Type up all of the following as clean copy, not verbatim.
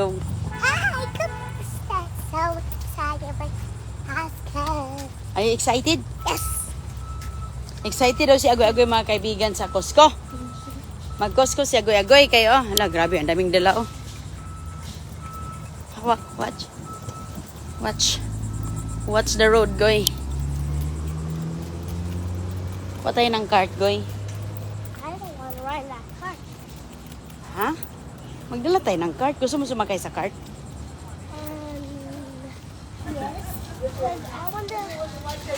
go. Hi, kamusta? So excited for Costco. Are you excited? Yes. Excited daw si Agoy-Agoy mga kaibigan sa Costco. Mag-Costco si Agoy-Agoy kayo. Hala, grabe, ang daming dala oh. Watch. Watch the road, Goy. Patay ng cart, Goy. I don't want to ride that car. Ha? Magdala tayo ng cart. Gusto mo sumakay sa cart? Yes. Because I want to.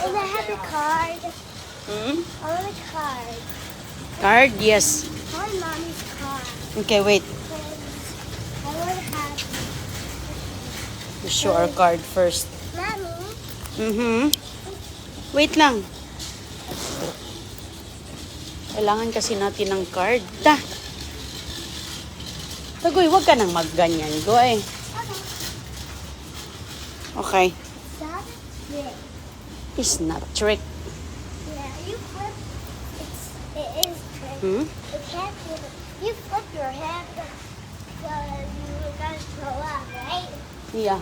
And I have the card. Hmm? I want a card. Card? Yes. I want mommy's card. Okay, wait. Because I want to have. We show our card first. Mommy. Wait lang. Kailangan kasi natin ng card. Ta. Tagoy, huwag ka nang magganyan, Goy. Okay. Stop it. It's not trick. Yeah, you flip. It is trick. Hmm? It can't be. You flip your head. So you gotta throw up, right? Yeah.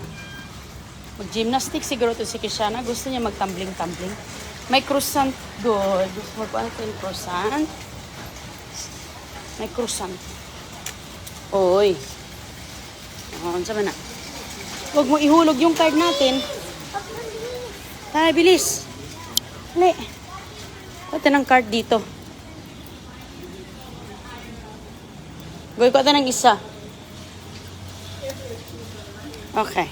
Mag-gymnastics siguro to si Kishana. Gusto niya mag-tumbling-tumbling. May croissant, good. Gusto mo pa natin croissant? May croissant. Oy. Ano sa na? Huwag mo ihulog yung card natin. Tara, bilis. Hali. Pati ng card dito. Gawin ko ito ng isa. Okay.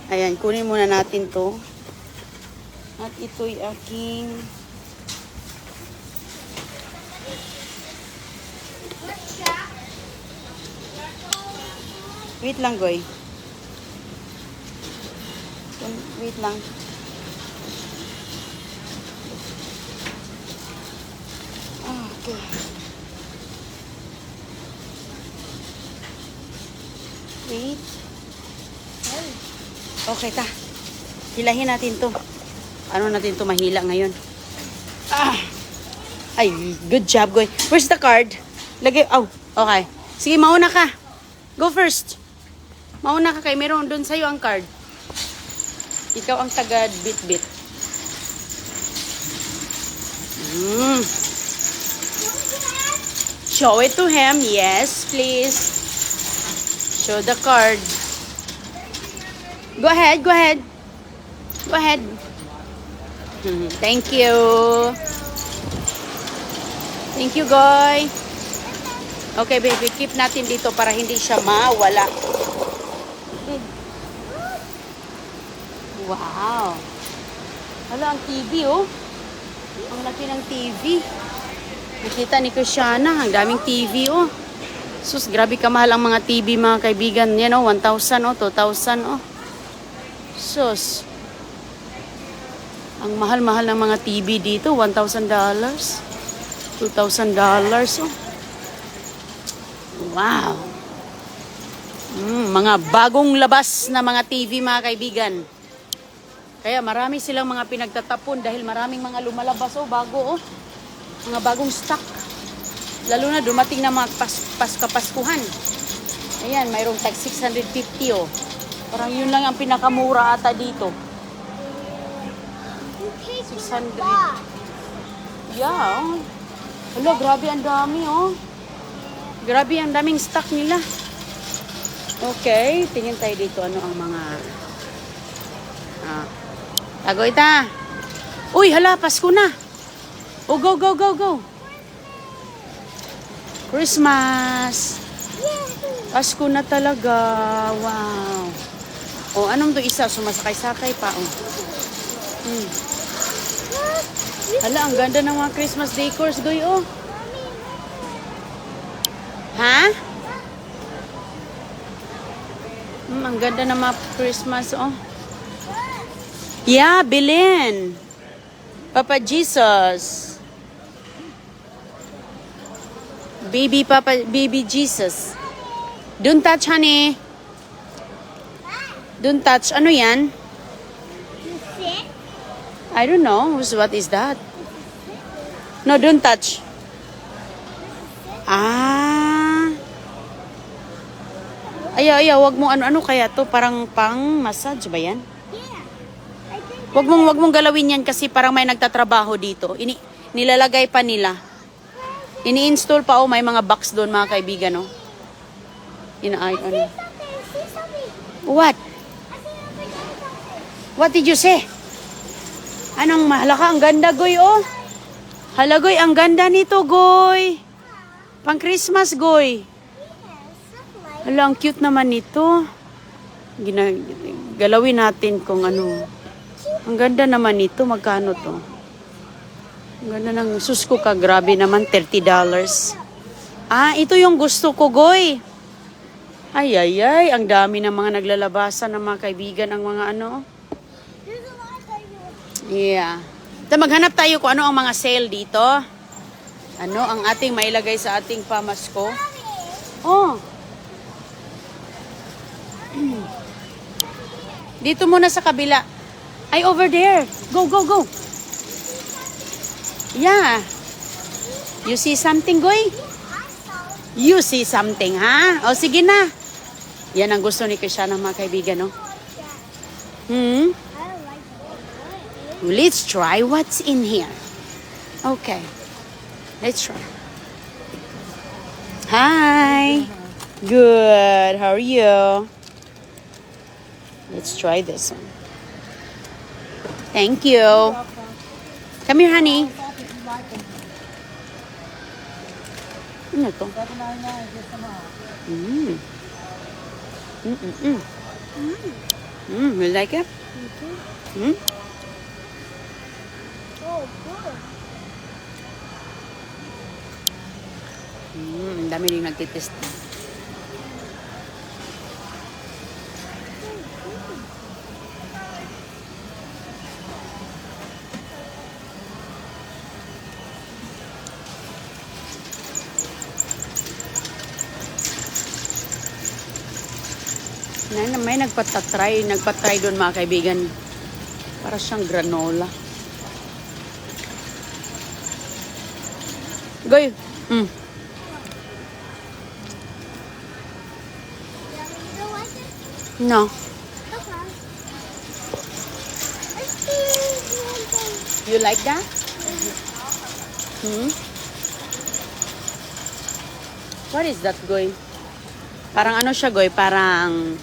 Ayan, kunin muna natin to. At ito'y aking... Wait lang, Goy. Wait lang. Okay. Wait. Okay, ta. Hilahin natin to. Ano natin to mahila ngayon? Ay, good job, Goy. Where's the card? Lagay, okay. Sige, mauna ka. Go first. Mauna ka kay meron doon sa'yo ang card. Ikaw ang taga bit-bit. Show it to him. Yes, please. Show the card. Go ahead, go ahead. Go ahead. Thank you. Thank you, Goy. Okay, baby. Keep natin dito para hindi siya mawala. Wow. Hala, ang TV, oh. Ang laki ng TV. Nakita ni Kushana, ang daming TV, oh. Sus, grabe kamahal ang mga TV, mga kaibigan. Yan, oh, 1,000, oh, 2,000, oh. Sus. Ang mahal-mahal ng mga TV dito, $1,000, $2,000, oh. Wow. Mga bagong labas na mga TV, mga kaibigan. Kaya marami silang mga pinagtatapon dahil maraming mga lumalabas, oh, bago, oh. Mga bagong stock. Lalo na dumating na mga Paskuhan. Ayan, mayroong tag 650, oh. Parang yun lang ang pinakamura ata dito. 600. Yeah, oh. Hala, grabe ang dami, oh. Grabe ang daming stock nila. Okay, tingin tayo dito ano ang mga... Tago ita. Uy, hala, Pasko na. Oh, go, go, go, go. Christmas. Pasko na talaga. Wow. Oh, anong to isa? Sumasakay-sakay pa, oh. Hala, ang ganda ng mga Christmas decors, Goy, oh. Ha? Ang ganda ng mga Christmas, oh. Yeah, bilhin. Papa Jesus. Baby Jesus. Don't touch, honey. Don't touch. Ano yan? I don't know. What is that? No, don't touch. Ah. Ayaw, wag mo ano kaya to, parang pang massage ba yan? Yeah. I think Wag mong galawin yan kasi parang may nagtatrabaho dito. Nilalagay pa nila. Ini-install pa may mga box doon mga kaibigan, no. Inaay ano. I see something. What? I see something. What did you say? Anong mahalaka? Ang ganda, Goy, oh. Hala, Goy, ang ganda nito, Goy. Pang Christmas, Goy. Yes, something like Hala, ang cute naman nito. Galawin natin kung ano. Ang ganda naman nito. Magkano to? Ang ganda ng sus ko ka. Grabe naman, $30. Ah, ito yung gusto ko, Goy. Ay. Ang dami ng mga naglalabasan ng mga kaibigan ang mga ano. there's a lot of things. Yeah. Ito, maghanap tayo kung ano ang mga sale dito. Ano ang ating mailagay sa ating pamasko. Oh. Dito muna sa kabila. Ay, over there. Go. Yeah. You see something, Goy? You see something, ha? O, sige na. Yan ang gusto ni Krishana, mga kaibigan, no? I Hmm? don't like it. Let's try what's in here. Okay. Let's try. Hi. Good. How are you? Let's try this one. Thank you. Come here, honey. Ano to? You like it? Mm? Oh, good. Ang dami rin nagtitest. May nagpatry doon mga kaibigan. Para siyang granola. Goy. You Mm. don't like it? No. Okay. Let's see one thing. You like that? Hmm? What is that, Goy? Parang ano siya, Goy? Parang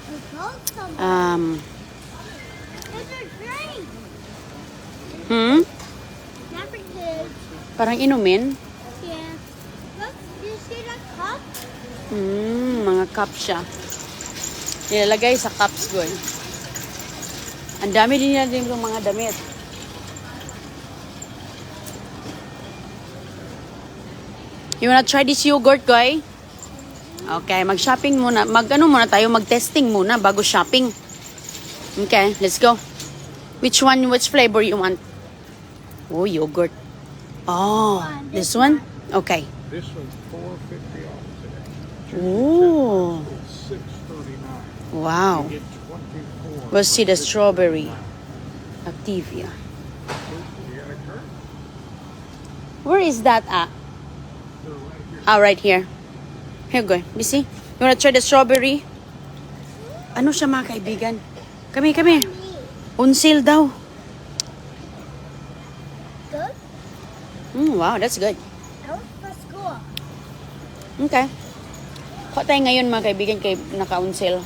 We both some. There's a drink. Not for kids. Parang inumin. Yeah. Look, you see that cup? Mga cup siya. Nilalagay sa cups, Goy. Ang dami din nila din mga damit. You wanna try this yogurt, Goy? Okay, mag-shopping muna. Mag-ano muna tayo, mag-testing muna bago shopping. Okay, let's go. Which flavor you want? Oh, yogurt. Oh, this one? Okay. This one's $4.50 off today. Oh, It's $6.39. wow. You get 24. We'll see the strawberry. Activia. You got a card? Where is that at? They're right here. Ah, right here. Here, go. You see? You wanna try the strawberry? Ano siya, mga kaibigan? Kami. Unsil daw. Good? Wow, that's good. I went for school. Okay. Kuha tayo ngayon, mga kaibigan, kay naka-unsil.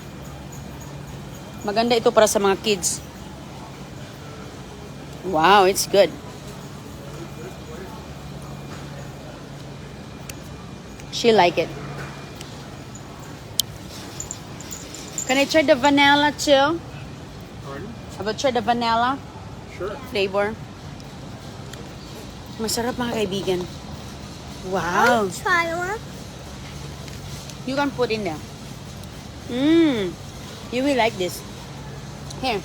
Maganda ito para sa mga kids. Wow, it's good. She like it. Can I try the vanilla too? Pardon? How about try the vanilla Sure. flavor? Masarap, mga kaibigan. I'll Wow. try one. You can put in there. You will like this. Here,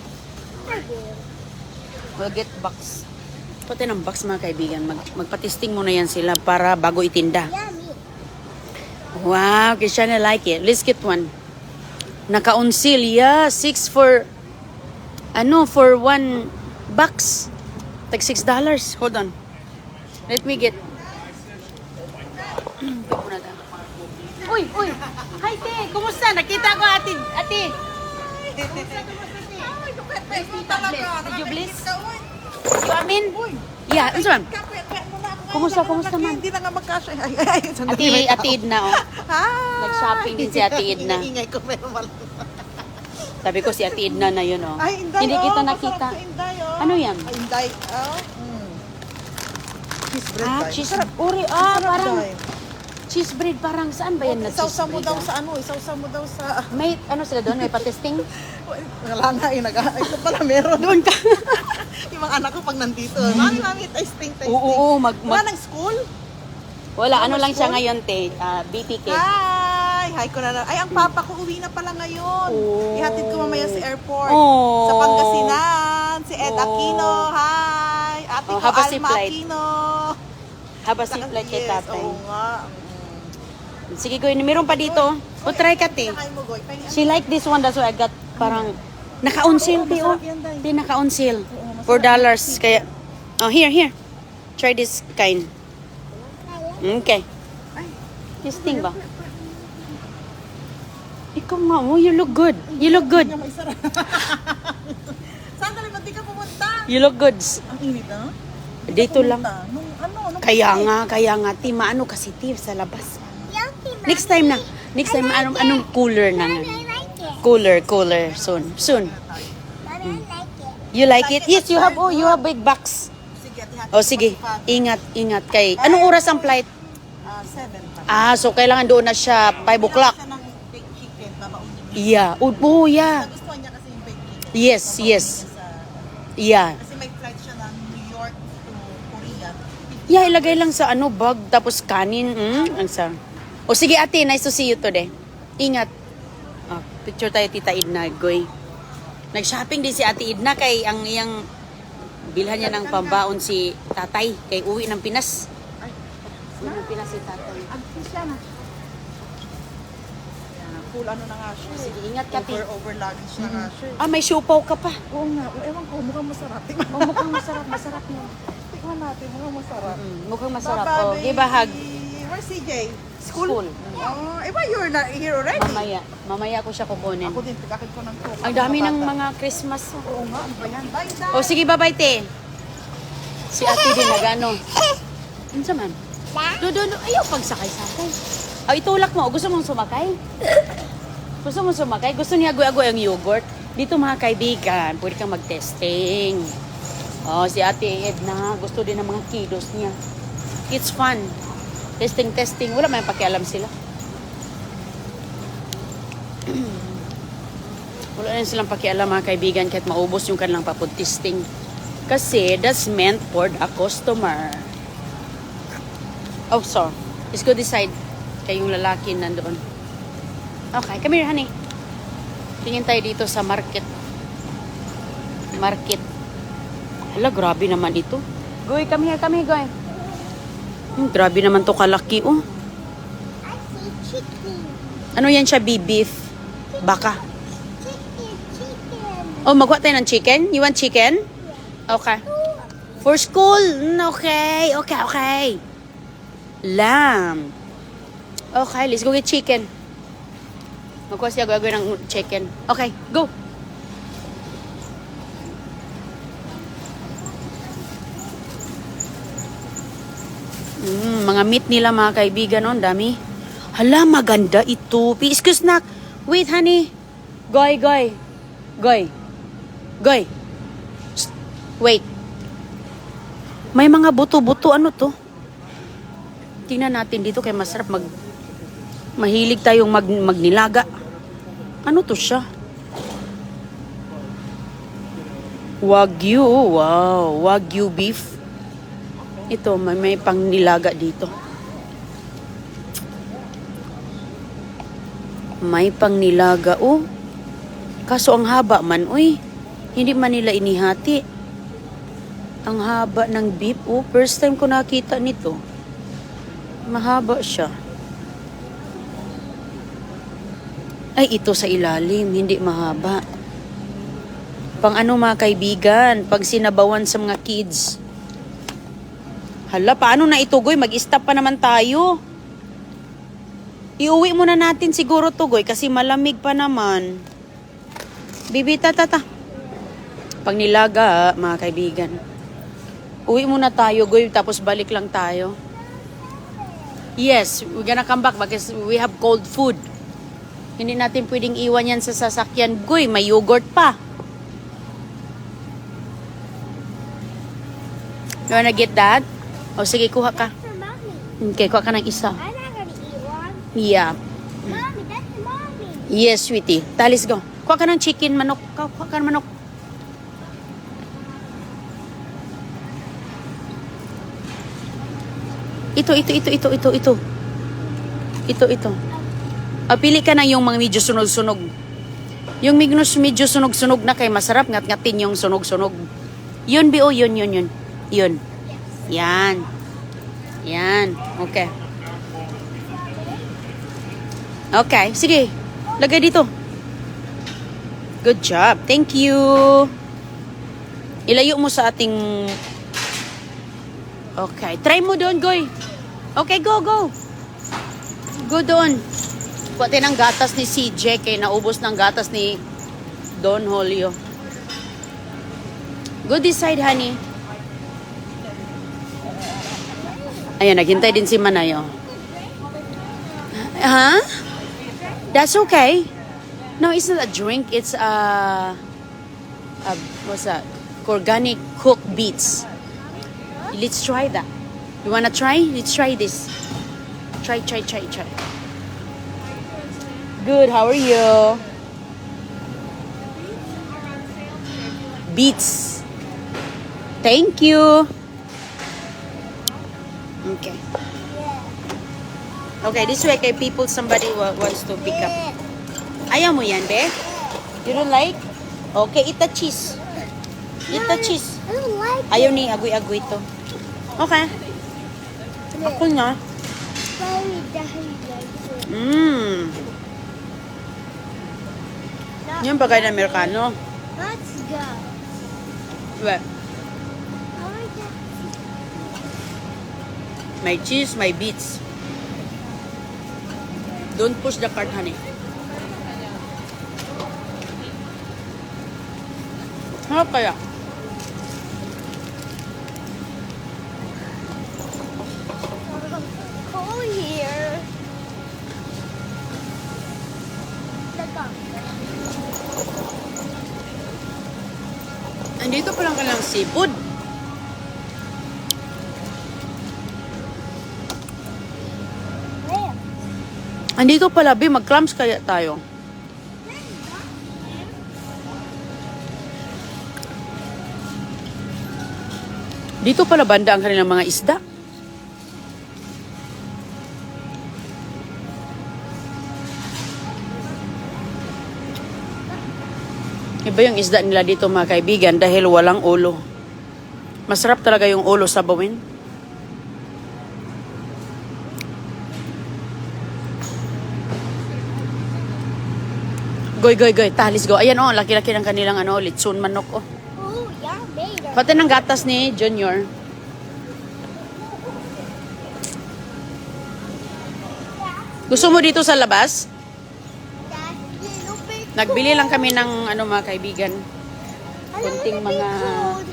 I do. we'll get box. Pati ng box, mga kaibigan. Magpatisting muna yan sila para bago itinda. Yummy. Wow, Krishana like it. Let's get one. Naka-unsil, yeah. 6 for, for 1 box. Like $6. Hold on. Let me get. Uy, uy. Hi, te. Kumusta? Nakita ko, ate. Ate. Did you bless? You amin? Yeah, ano man? Kumusta man? Hindi na nga magkasya. Ate Edna, oh. Hi! Nag-shopping din si Ate Edna. Ingay ko, pero wala. Sabi ko si Ate Edna na yun, oh. Ay, Inday, Hindi kita oh, nakita. masarap sa Inday, oh. Ano yan? Ay, Inday, oh. Cheese bread, Ah, Day. cheese. Sarap. Uri, Sarap, parang Day. cheese bread. Parang saan ba yan na cheese Isaw-saw mo bread? daw ah? sa ano, isaw-saw mo daw sa... May, ano sila doon? May patesting? Wala nga, ito pala meron. Doon ka. Yung mga anak ko pag nandito, mami, tasting. Oo, Wala nang school? Wala, ano Ano, lang siya school? ngayon, te. BPK. Hi ko na. Ay, ang papa ko uwi na pala ngayon. Oh. Ihatid ko mamaya sa airport. Oh. Sa Pangasinan. Si Ed Oh. Aquino. Hi. Ate Oh, ko, have a safe Alma flight. Aquino. Haba si flight kay Yes, tatay. oo nga. Sige, Goy. Meron pa dito. O, try ka, te. Kinakain mo, Goy. Pahingi. She like this one. That's why I got parang... Naka-on sale, te, oh. Masarap yan, Day. Te, naka-on sale. $4. Kaya... Oh, here. Try this kind. Okay. Testing ba? Ikaw nga mo. You look good. You look good. Hindi nga maisara. Saan dali, ba't di ka pumunta? You look good. Ang init, ha? Dito lang. Nung ano, nung Kaya nga, ti, maano kasi, ti, sa labas. Next time na. Next time, anong cooler na nga? I like it. Cooler, soon. Mommy, I like it. You like it? Yes, you have big box. Sige, ati, O, sige. Ingat kay. Anong oras ang flight? 7 pa. So kailangan doon na siya 5 o'clock. Siya ng baked chicken, babaon niya. Yeah. Yeah. Nagustuhan niya kasi yung baked chicken. Yes. Sa, Yeah. kasi may flight siya ng New York to Korea. Yeah, ilagay lang sa bag, tapos kanin. Ang sarap. O sige ate, nice to see you today. Ingat. Picture tayo tita Edna, Goy. Nag-shopping din si ate Edna kay ang iyang bilhan niya ng pambaon si tatay kay uwi ng Pinas. Uwi ng Pinas si tatay. Siya na. Full ano na nga siya. Sige, ingat ka, Ti. Over luggage na nga siya. May siopaw ka pa. Oo nga. Ewan ko, mukhang masarap. Tingnan Mukhang masarap niya. natin, mukhang masarap. Mukhang masarap. Bye-bye. Give a hug. Where's CJ? School. You're not here already? Mamaya ko siya kukunin. Ako din, pagkakit ko ng coke. Ang dami ng mga Christmas. Oo nga, ano ba yan? Bye, Dad. O sige, bye-bye, te. Si ate din nagano. Ano sa man? Doon. Ayaw pagsakay-sakay. Itulak mo. Gusto mong sumakay? Gusto niya agoy-agoy ang yogurt? Dito mga kaibigan, pwede kang mag-testing. Si ate Edna, gusto din ng mga kiddos niya. It's fun. Testing. Wala may pakialam sila. Wala na silang pakialam mga kaibigan kahit maubos yung kanilang papod-testing. Kasi that's meant for the customer. Oh, sorry. Let's go this side. Kayong lalaki nandoon. Okay, come here, honey. Tingin tayo dito sa market. Hala, grabe naman ito. Goy, come here, Goy. Grabe naman to kalaki, oh. I see chicken. Ano yan siya, beef? Baka. Chicken. Oh, magwa tayo ng chicken? You want chicken? Okay. For school? Okay. Lamb. Okay, let's go get chicken. Magkuha siya gagawin ng chicken. Okay, go. Mga meat nila mga kaibigan, oh, dami. Hala, maganda ito. Excuse na. Wait, honey. Goy. Psst. Wait. May mga buto-buto. Ano to? Tingnan natin dito kaya masarap mahilig tayong magnilaga. Ano to siya? Wagyu. Wow. Wagyu beef. Ito, may pang nilaga dito. May pang nilaga, oh. Kaso ang haba man, uy. Hindi man nila inihati. Ang haba ng beef, oh. First time ko nakita nito. Mahaba siya. Ay, ito sa ilalim, hindi mahaba. Pang ano mga kaibigan, pag sinabawan sa mga kids. Hala, paano na ito, Goy? Mag-stop pa naman tayo. Iuwi muna natin siguro to, Goy, kasi malamig pa naman. Bibi, tata. Pag nilaga, mga kaibigan. Uwi muna tayo, Goy, tapos balik lang tayo. Yes, we're gonna come back because we have cold food. Hindi natin pwedeng iwan yan sa sasakyan. Goy, may yogurt pa. You wanna get that? O sige, kuha ka. For mommy. Okay, kuha ka ng isa. I'm not gonna eat one. Yeah. Mommy, that's for mommy. Yes, sweetie. Talis go. Kuha ka ng chicken, manok. Kuha ka ng manok. Ito. Pili ka na yung mga medyo sunog-sunog. Yung medyo sunog-sunog na kay masarap ngat-ngatin yung sunog-sunog. Yun, Bio, yun. Yun. Yan. Okay. Okay, sige. Lagay dito. Good job. Thank you. Ilayo mo sa ating... Okay. Try mo doon, Goy. Okay, go. Go doon. Pati ng gatas ni CJ kay naubos ng gatas ni Don Julio. Go this side, honey. Ayan, naghintay din si Manayo. Huh? That's okay. No, it's not a drink. It's what's that? Organic cooked beets. Let's try that. You wanna try? Let's try this. Try. Good. How are you? Beets. Thank you. Okay. Okay, this way kay people somebody wants to pick up. Ayaw mo yan, be? You don't like? Okay, eat the cheese. Eat the cheese. I don't like Ayaw ni agoy-agoy to. Okay. Ako na. Mommy, Daddy likes it. Not Yan bagay na Amerikano. Let's go. Well, I like that. may cheese, may beets. Don't push the cart, honey. Ano kaya? Cold here. Andito pa lang ka ng seafood. Where? Andito pala, be, mag-clams kaya tayo. Dito pala banda ang kanilang mga isda. Iba yung isda nila dito, mga kaibigan, dahil walang ulo. Masarap talaga yung ulo sa bawin. Goy. Talis go. Ayan, laki-laki ng kanilang litsun manok, Oh, yeah, made it. Pati ng gatas ni Junior. Gusto mo dito sa labas? That little bit Nagbili lang kami ng mga kaibigan. I don't Kunting wanna be mga cold.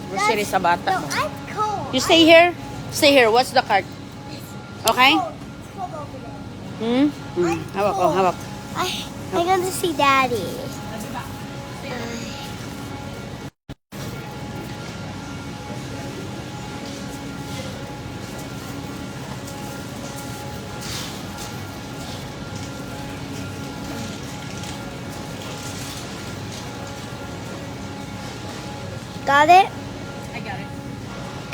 grocery sa bata No, mo. I'm cold. You stay here? Stay here. What's the cart? Okay? It's cold over there. Hawak. I'm gonna see Daddy. Got it? I got it.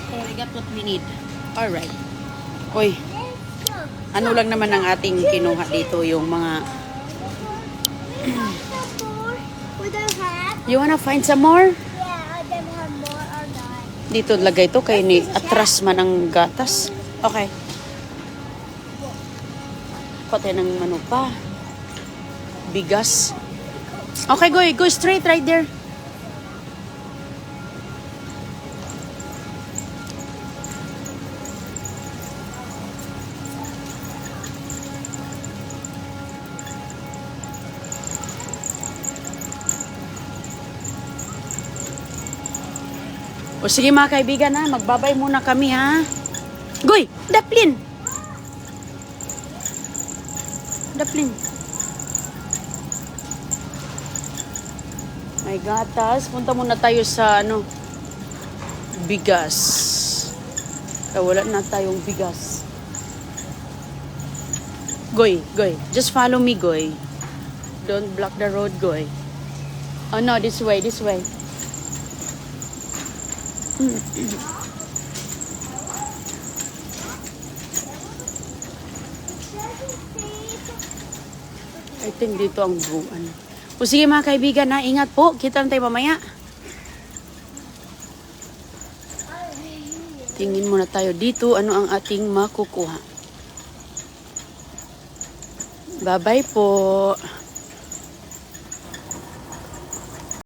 Okay. I got what we need. Alright. Uy, Let's go. ano lang naman ang ating kinuha dito, yung mga... We don't have. You wanna find some more? Yeah, I don't have more or not. Dito lagay to kay ni atras man ang gatas. Okay. Pati ng pa. Bigas. Okay, go straight right there. O sige mga kaibigan ha, magbabay muna kami ha. Goy, Daplin! Daplin. May gatas. Punta muna tayo sa ano, bigas. Wala na tayong bigas. Goy, Goy. Just follow me, Goy. Don't block the road, Goy. Oh no, this way, this way. I think dito ang buwan. O sige mga kaibigan na, ingat po. Kita na tayo mamaya. Tingin muna tayo dito ano ang ating makukuha. Bye-bye po.